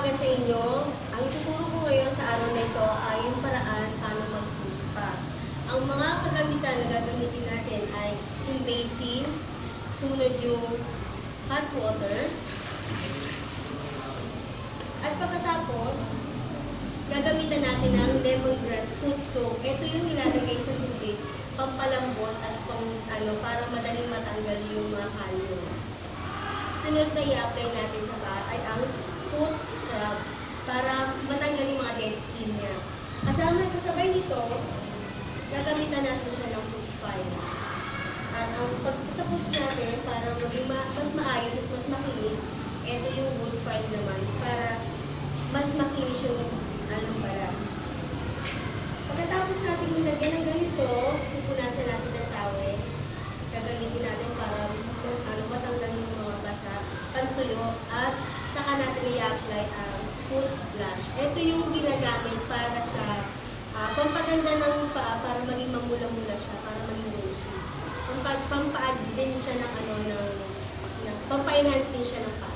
umaga sa inyo. Ang ituturo ko ngayon sa araw na ito ay yung paraan paano mag-food spa. Ang mga kagamitan na gagamitin natin ay yung basin, sunod yung hot water, at pagkatapos, gagamitan natin ang lemongrass foot soap. Ito yung nilalagay sa tubig, pampalambot at para madaling matanggal yung mga kalyo. Sunod na i-apply natin sa paa ay ang foot scrub para matanggal yung mga dead skin niya. Kasabay nito, gagamitan natin siya ng foot file. At ang pagtapos natin para maging mas maayos at mas makinis, ito yung wood file naman para mas makinis yung balat. Pagkatapos natin ilagyan ng ganito, pupunasan natin ng towel. Gagamitin natin para matanggal yung mga basa, pantuyo, at saka natin i-apply ang foot blush. Ito yung ginagamit para sa pampaganda ng paa, para maging mamula-mula siya, para maging rosy. Pampa-add din siya ng pampa-enhance din siya ng paa.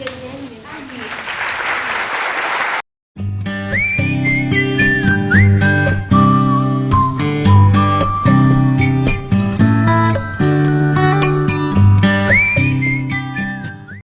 ganyan. May agit.